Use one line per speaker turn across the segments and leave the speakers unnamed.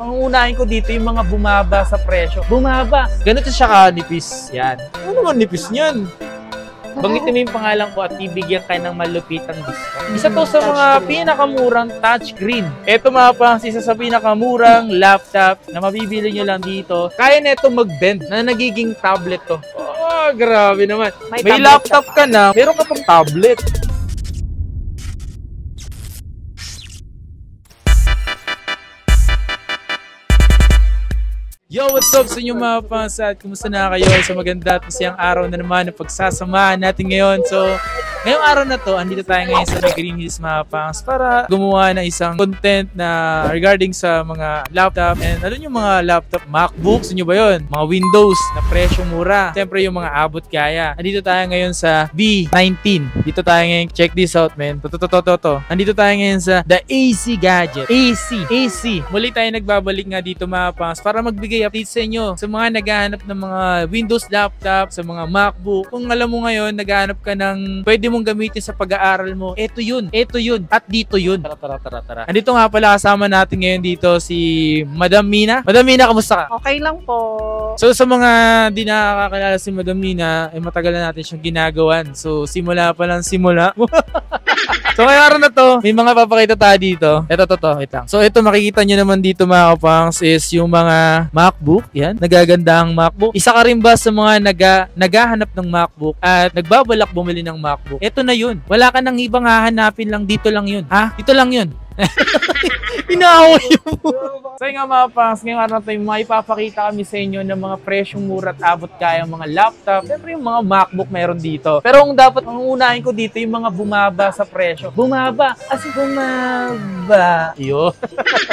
ang unahin ko dito yung mga bumaba sa presyo. Bumaba. Ganito siya kanipis. Yan. Ano naman nipis niyan? Banggitin mo yung pangalan ko at bibigyan ka ng malupitang discount. Isa to sa mga pinakamurang touchscreen. Ito mga pangs, isa sa pinakamurang laptop na mabibili nyo lang dito. Kaya na ito mag-bend na nagiging tablet to. Oh, grabe naman. May laptop ka na, meron ka pang tablet. Yo, what's up sa inyo mga fans at kumusta na kayo sa maganda at masayang araw na naman na pagsasamahan natin ngayon. So, ngayong araw na to, andito tayo ngayon sa Green Hills mga fans para gumawa ng isang content na regarding sa mga laptop. And ano yung mga laptop? MacBooks, nyo ba yun? Mga Windows na presyong mura. Siyempre yung mga abot kaya. Andito tayo ngayon sa B19. Dito tayo ngayon, check this out man. To. Andito tayo ngayon sa The AC Gadget. AC. Muli tayo nagbabalik nga dito mga fans para magbigay update sa inyo sa mga naghahanap ng mga Windows laptop, sa mga MacBook. Kung alam mo ngayon, naghahanap ka ng pwede mong gamitin sa pag-aaral mo, eto yun, at dito yun. Tara. Andito nga pala kasama natin ngayon dito si Madam Mina. Madam Mina, kamusta ka?
Okay lang po.
So sa mga di nakakakilala si Madam Mina, matagal na natin siyang ginagawan. So simula. So ngayong araw na to, may mga papakita tayo dito. Ito, wait lang. So ito makikita nyo naman dito mga kapangs is yung mga MacBook. Yan, nagagandang MacBook. Isa ka rin ba sa mga naghahanap ng MacBook at nagbabalak bumili ng MacBook? Ito na yun. Wala ka nang ibang hahanapin lang, dito lang yun. Ha? Dito lang yun. Inaaway mo. So nga mga pangs, ngayong araw na tayo maipapakita kami sa inyo ng mga presyong mura at abot kaya mga laptop. Siyempre yung mga MacBook meron dito. Pero ang dapat ang unahin ko dito yung mga bumaba sa presyo. Bumaba. Iyo.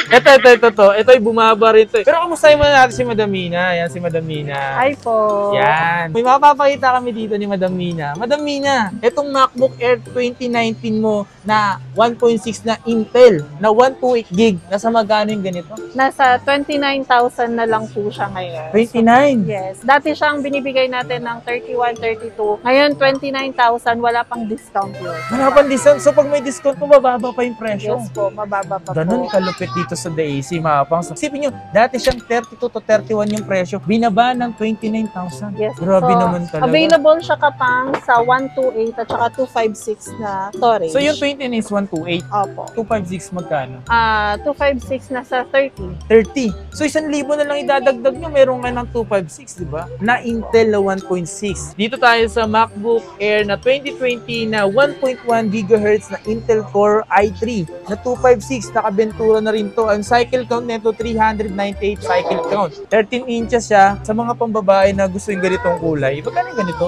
Ito ay bumaba rin to. Pero kamustahin muna natin si Madam Mina. Yan si Madam Mina.
Hi po.
Yan. May mapapakita kami dito ni Madam Mina. Madam Mina, itong MacBook Air 2019 mo na 1.6 na Intel na 128 gig. Nasa magkano yung ganito?
Nasa 29,000 na lang po siya ngayon.
29?
Yes. Dati siyang binibigay natin ng 31, 32. Ngayon, 29,000. Wala pang discount yun.
Wala pang discount? So pag may discount, mababa pa yung presyo?
Yes po, mababa pa
Ganun
po.
kalupit dito sa The AC, mga pangs. Isipin nyo, dati siyang 32 to 31 yung presyo. Binaba ng 29,000.
Yes.
Grabe
So,
naman talaga.
available siya kapang sa 128 at saka 256 na storage.
So yung 29 is 128.
Opo.
256 magkano?
256 nasa 30.
30. So 1,000 na lang idadagdag nyo, meron ka ng 256, di ba? Na Intel na 1.6. Dito tayo sa MacBook Air na 2020 na 1.1 GHz na Intel Core i3 na 256. Nakabentura na rin to. Ang cycle count nito 398 cycle count. 13 inches siya. Sa mga pambabae na gusto yung ganitong kulay, magkano yung ganito?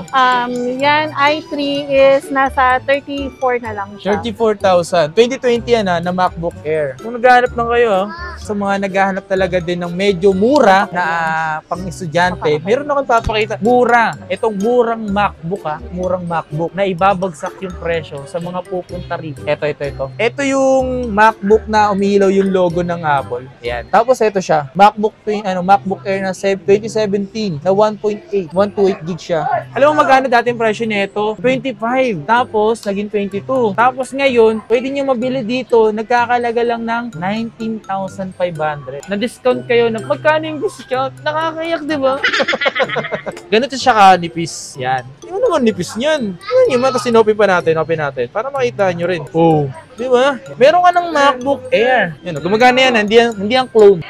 Yan, i3 is nasa 34 na lang siya.
34,000. 2020 yan na MacBook Air. Kung naghahanap lang kayo, sa mga naghahanap talaga din ng medyo mura na pang-estudyante, meron akong papakita. Mura. Itong murang MacBook murang MacBook na ibabagsak yung presyo sa mga pupunta rito. Ito. Ito yung MacBook na umihilaw yung logo ng Apple. Yan. Tapos ito siya. MacBook Air na 2017 na 1.8. 128 gig siya. Alam mo magkano dati yung presyo nito? 25. Tapos naging 22. Tapos ngayon, pwede niyo mabili dito, nagkakalaga lang ng 19,500. Na-discount kayo na magkano yung discount? Nakakayak, di ba? Ganito siya kanipis. Yan. Yung naman nipis niyan. Yan yung mga sinopin pa natin. Para makita nyo rin. Oh. Di ba? Meron ka ng MacBook Air. Yan, gumagana yan. Hindi ang clone.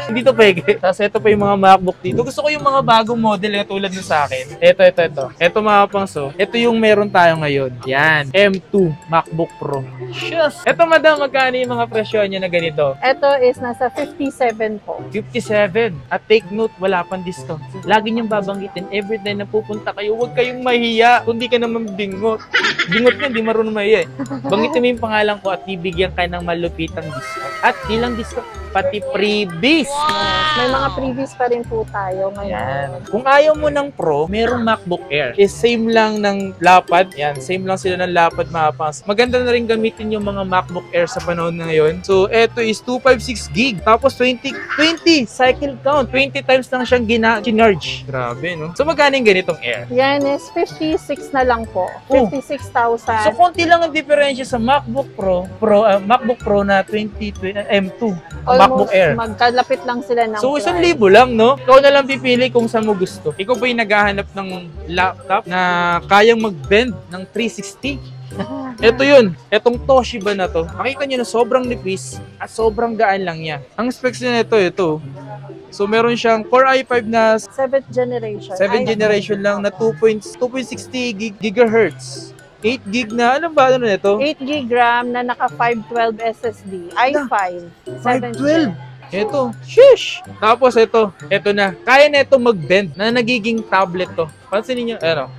Hindi to peke. Tapos ito pa yung mga MacBook dito. Gusto ko yung mga bagong model na tulad na sa akin. Ito. Ito mga pangso. Ito yung meron tayo ngayon. Yan. M2 MacBook Pro. Shush! Ito madam, magkano yung mga presyo niya na ganito?
Ito is nasa 57 po.
57. At take note, wala pang discount. Lagi niyong babanggitin. Every time na pupunta kayo, huwag kayong mahiya. Kundi ka naman bingot. Bingot nga, hindi marunong mahiya eh. Banggitin mo yung pangalan ko at bibigyan ka ng malupitang discount. At di lang discount, pati freebies.
Yes, may mga freebies pa rin po tayo ngayon.
Yan. Kung ayaw mo ng Pro, merong MacBook Air. Is same lang ng lapad. Yan, same lang sila ng lapad mga pangs. Maganda na rin gamitin yung mga MacBook Air sa panahon na ngayon. So, eto is 256 gig. Tapos 20 cycle count. 20 times lang siyang ginarge. Grabe, no? So, magkano yung ganitong Air?
Yan is 56 na lang po. 56,000.
So, konti lang ang diferensya sa MacBook Pro na 2020 M2, MacBook Air.
Magkalapit lang sila ng
So,
price.
1,000 lang, no? Ikaw na lang pipili kung saan mo gusto. Ikaw ba yung naghahanap ng laptop na kayang mag-bend ng 360? Ito yun. Itong Toshiba na to. Makita nyo na sobrang nipis at sobrang gaan lang niya. Ang specs niya ito. So, meron siyang Core i5 na
7th generation.
7th generation lang na 2.60 gigahertz. 8 gig na, ano ba na ito?
8 gig RAM na naka 512 SSD. i5. 7th
512. Ito. Sheesh! Tapos ito na. Kaya na ito mag-bend na nagiging tablet to. Pansinin niyo, ano?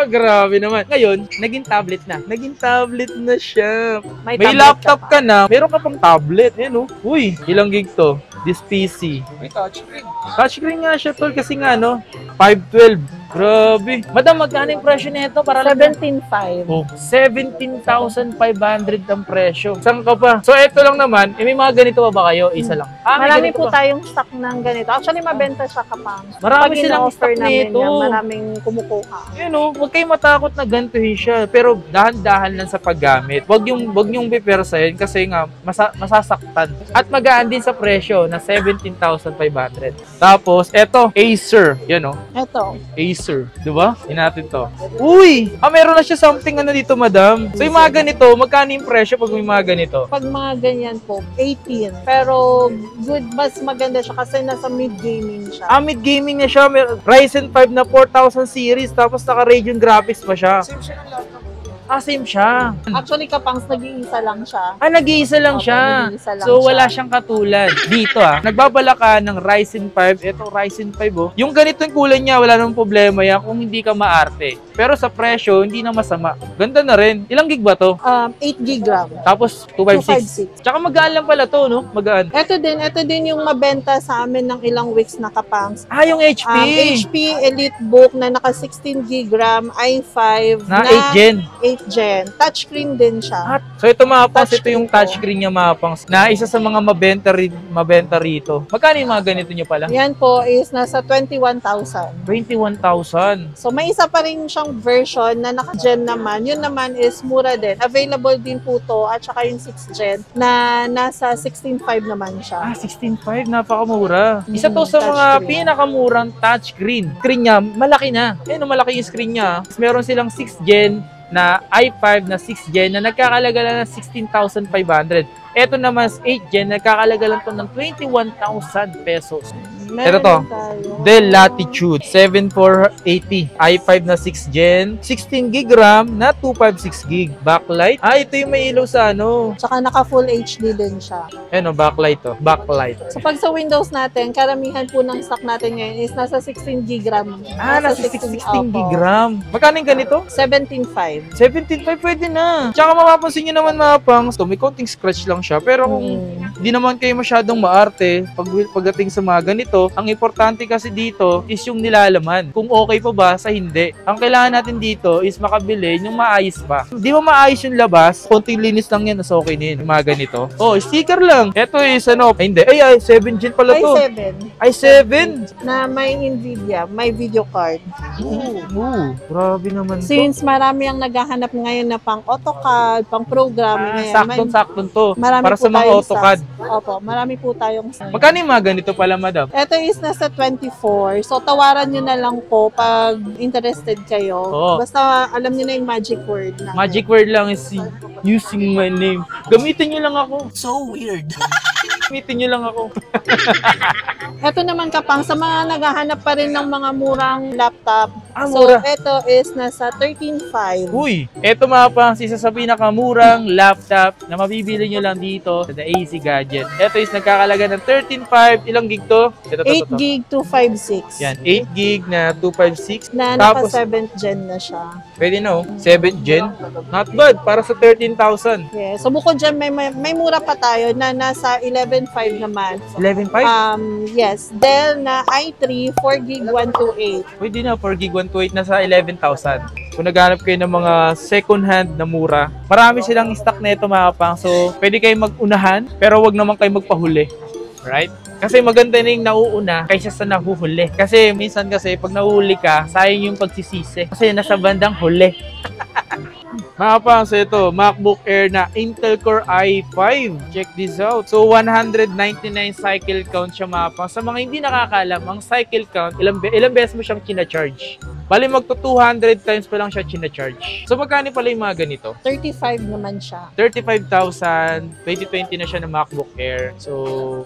Grabe naman. Ngayon, naging tablet na. Naging tablet na siya.
May
May
tablet
laptop ka na, meron ka pang tablet. Ayan, oh. Uy, ilang gig to? This PC.
May touchscreen.
Touchscreen nga siya, tol, kasi nga, no? 512. Grabe. Madam, magkano yung presyo nito para lang?
17.5.
Oh, 17,500 ang presyo. Saan ka pa? So, ito lang naman. May mga ganito ba kayo? Isa lang. May
Marami
ganito
po
ba?
tayong stock ng ganito. Actually, mabenta siya kapang.
Marami
Pag
silang
in-offer
stock
namin
nito.
yan, maraming kumukuha.
Yun o, huwag kayong matakot na gantuhin siya. Pero dahan-dahan lang sa paggamit. Huwag yung pipersahin kasi nga masasaktan. At magaan din sa presyo na 17,500. Tapos, eto, Acer. Yan o,
Ito.
Acer. Diba? Yan natin to. Uy! Meron na siya something ano dito, madam. So, yung mga ganito, magkano yung presyo pag may mga ganito?
Pag mga ganyan po, 18. Pero good, mas maganda siya kasi nasa mid-gaming siya.
Mid gaming na siya. Ryzen 5 na 4000 series. Tapos naka-Radeon graphics pa siya.
Same siya ng laptop.
Same siya.
Actually, kapangs nag-iisa lang siya.
Nag-iisa lang
Opo,
siya.
nag-iisa lang
So, wala
siya.
siyang katulad. Dito nagbabala ka ng Ryzen 5. Ito, Ryzen 5 oh. Yung ganitong kulay niya, wala namang problema yan kung hindi ka maarte. Pero sa presyo, hindi na masama. Ganda na rin. Ilang gig ba to?
8 gig RAM.
Tapos, 256.
256.
Tsaka magaan lang pala to, no? Magaan.
Ito din yung mabenta sa amin ng ilang weeks na kapangs.
Yung HP.
HP EliteBook na naka 16 gig RAM, i5
Na 8 Gen.
8 Gen. Touchscreen din siya.
So ito mapangs, ito
Touchscreen
yung
po.
touchscreen niya mapangs. Na isa sa mga mabenta rito. Magkano yung mga ganito niyo pala?
Yan po is nasa 21,000.
21,000.
So may isa pa rin siyang version na naka-gen naman. Yun naman is mura din. Available din po to at saka yung 6 Gen na nasa 16.5 naman siya.
16.5, napakamura. Isa to sa mga
touchscreen.
pinakamurang touchscreen. Screen niya, malaki na. Malaki yung screen niya. Meron silang 6 Gen na i5 na 6 Gen na nagkakalaga lang ng 16,500. Ito naman 8 Gen, nagkakalaga lang to ng 21,000 pesos. Ito to.
Meron tayo.
Dell Latitude 7480, i5 na 6 Gen, 16 gig RAM na 256 gig. Backlight. Ito yung may ilaw sa ano.
Tsaka naka full HD din siya.
Backlight to. Backlight.
So pag sa Windows natin, karamihan po ng stock natin ngayon is nasa 16 gig RAM.
Nasa 16 gig
opo.
RAM. Magkano yung ganito?
17.5.
17.5 pwede na. Tsaka mapapansin nyo naman mga pangs, may konting scratch lang siya. Pero kung di naman kayo masyadong maarte, pagdating sa mga ganito, ang importante kasi dito is yung nilalaman. Kung okay pa ba sa hindi. Ang kailangan natin dito is makabili yung maayos pa. Di ba maayos yung labas? Konting linis lang yan, so okay na yun. Yung mga ganito. Sticker lang. Ito is hindi. 7 Gen pala to.
i7
i7.
na may Nvidia, may video card.
Grabe naman to.
Since marami ang naghahanap ngayon na pang AutoCAD, pang programming ngayon.
Saktong-saktong to.
Marami
Para
po
sa mga
tayong
AutoCAD.
stocks. Opo, marami po tayong stocks.
Magkano yung mga ganito pala, madam?
Ito is nasa 24. So, tawaran nyo na lang po pag interested kayo.
Oo.
Basta alam nyo na yung magic word na.
Magic word lang is using my name. Gamitin nyo lang ako.
So weird.
Gamitin nyo lang ako.
Ito naman kapang sa mga naghahanap pa rin ng mga murang laptop. So,
Mura.
ito is nasa 13.5.
Uy, eto mga pangs, isa sa pinakamurang laptop na mabibili nyo lang dito sa The AC Gadget. Ito is nagkakalaga ng 13.5. Ilang gig to? Ito.
8 gig 256.
Yan, 8 gig na 256.
Na
Tapos,
naka 7th gen na siya.
pwede na 7th gen. Not bad, para sa 13,000.
Yeah. So bukod dyan, may mura pa tayo na nasa 11.5 naman.
11.5?
Yes. Dell na i3 4 gig 128.
Pwede na, 4 gig 128 na sa 11,000. Kung naghanap kayo ng mga second hand na mura, marami silang stock na ito mga pang. So, pwede kayong mag-unahan, pero wag naman kayo magpahuli. Right? Kasi maganda na yung nauuna kaysa sa nahuhuli. Kasi minsan kasi pag nahuhuli ka, sayang yung pagsisisi. Kasi nasa bandang huli. Mga pangs, ito, MacBook Air na Intel Core i5. Check this out. So, 199 cycle count siya, mga pangs. Sa mga hindi nakakalam, ang cycle count, ilang beses mo siyang kina-charge. Bali, magto 200 times pa lang siya kina-charge. So, magkano pala yung mga ganito?
35 naman siya.
35,000, 2020 na siya ng MacBook Air. So,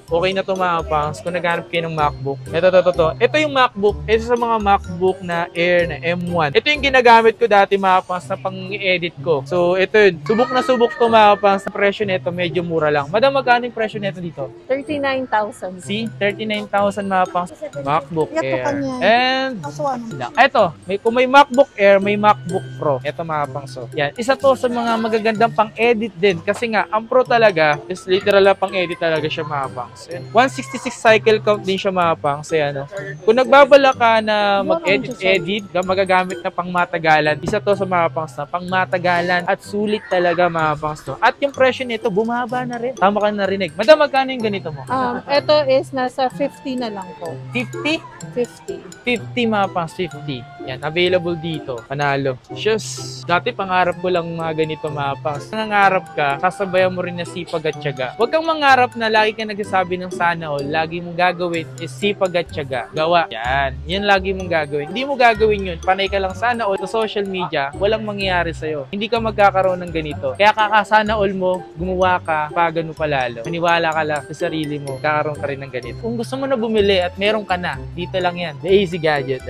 okay na to, mga pangs. Kung naghanap kayo ng MacBook. Ito. Ito yung MacBook. Ito sa mga MacBook na Air na M1. Ito yung ginagamit ko dati, mga pangs, na pang-edit ko. So, ito yun. Subok na subok to, mga pangs. Sa presyo nito, medyo mura lang. Madam, magkano yung presyo nito dito?
39,000.
See? 39,000, mga pangs. MacBook
Yato
Air.
kanya.
And,
Kaso ano?
ito, kung may MacBook Air, may MacBook Pro. Ito, mga pangso. Yan. Isa to sa mga magagandang pang-edit din. Kasi nga, ang Pro talaga, is literal na pang-edit talaga siya, mga pangs. 166 cycle count din siya, mga pangs. Ano. Kung nagbabala ka na mag-edit, magagamit na pang matagalan, isa to sa mga pangs na pang matagalan at sulit talaga, mga pangs. At yung presyo nito, bumaba na rin. Tama ka narinig. Madam, magkano yung ganito mo?
Ito is nasa 50 na lang po.
50?
50.
50, mga pangs, 50. Yan, available dito. Panalo. Just, dati pangarap ko lang mga ganito, mga pangs. Nangangarap ka, sasabayan mo rin na sipag at tiyaga. Huwag kang mangarap na lagi ka nagsasabi ng sana all. Lagi mong gagawin is sipag at tiyaga. Gawa. Yan. Yan lagi mong gagawin. Hindi mo gagawin yun. Panay ka lang sana all sa social media, walang mangyayari sa'yo. Hindi ka magkakaroon ng ganito. Kaya kakasana all mo, gumawa ka, pagano palalo. Maniwala ka lang sa sarili mo, kakaroon ka rin ng ganito. Kung gusto mo na bumili at meron ka na, dito lang yan. The Easy Gadget.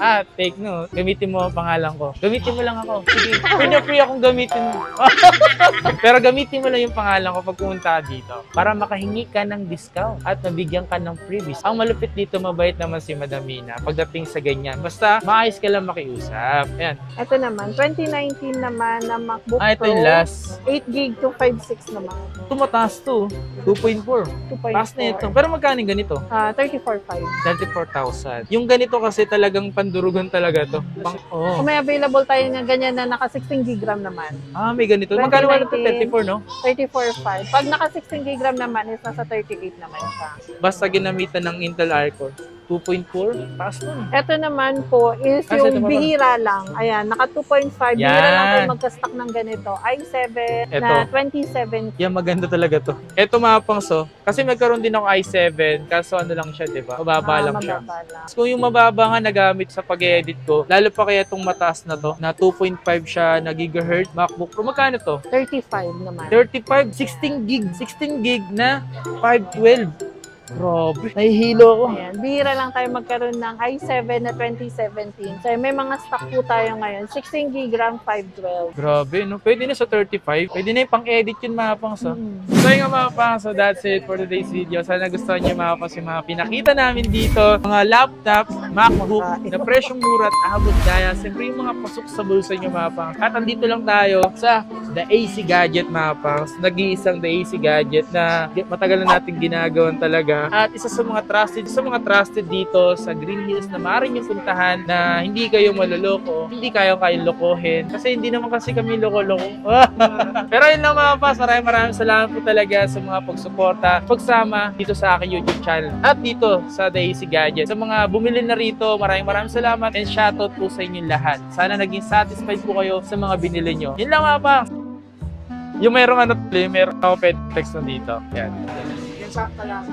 At take note, gamitin mo ang pangalan ko. Gamitin mo lang ako. Sige, free akong gamitin mo. Pero gamitin mo lang yung pangalan ko pag pumunta ka dito para makahingi ka ng discount at mabigyan ka ng freebies. Ang malupit dito, mabait naman si Madam Mina pagdating sa ganyan. Basta, maayos ka lang makiusap. Ayan.
Ito naman, 2019 naman na MacBook
Ito
Pro.
yung last.
8GB to 5.6 naman.
Tumataas to. 2.4.
2.4.
Taas na ito. Pero magkano yung ganito?
34.5.
34,000. Yung ganito kasi talagang pandurugan talaga to.
Kung may available tayo na ganyan na naka 16GB RAM naman.
May ganito. Magkano wala to? 34, no?
34.5. Pag naka 16GB RAM naman is nasa 38 naman siya.
Basta ginamitan ng Intel Arcore. 2.4? Taas nun.
Ito naman po is
Ito
yung
pa ba?
bihira lang. Ayan, naka 2.5.
Yan.
Bihira lang tayo magka-stock ng ganito. i7 na
Ito.
27.
Yan, maganda talaga to. Ito, mga pangso. Kasi magkaroon din ako i7. Kaso ano lang siya, di ba? Mababa lang siya.
Mababa lang.
So, yung mababa nga nagamit sa pag-edit ko, lalo pa kaya itong mataas na to, na 2.5 siya na gigahertz MacBook Pro. Magkano to?
35 naman.
35, 16 gig. 16 gig na 512. Grabe. Nahihilo ako.
Ayan, bihira lang tayo magkaroon ng i7 na 2017. So, may mga stock po tayo ngayon. 16GB RAM, 512.
Grabe, no? Pwede na sa 35. Pwede na yung pang-edit yun, mga pangso. So yun nga, mga pangso, that's it for today's video. Sana gusto niyo, mga pangso, yung mga pinakita namin dito. Mga laptop, MacBook, na presyong mura at abot daya. Siyempre yung mga pasok sa bulsa niyo, mga pangso. At andito lang tayo sa The AC Gadget, mga pangso. Nag-iisang The AC Gadget na matagal na natin ginagawan talaga. At isa sa mga trusted dito sa Green Hills na maaari nyo puntahan na hindi kayo maloloko, hindi kayong lokohin. Kasi hindi naman kasi kami loko-loko. Pero yun lang, mga pas, maraming salamat po talaga sa mga pagsuporta, pagsama dito sa aking YouTube channel at dito sa The AC Gadget. Sa mga bumili na rito, maraming salamat and shoutout po sa inyo lahat. Sana naging satisfied po kayo sa mga binili nyo. Yun lang, mga pas. Yung merong merong ako pet text na dito. Yan.
Sakto lang.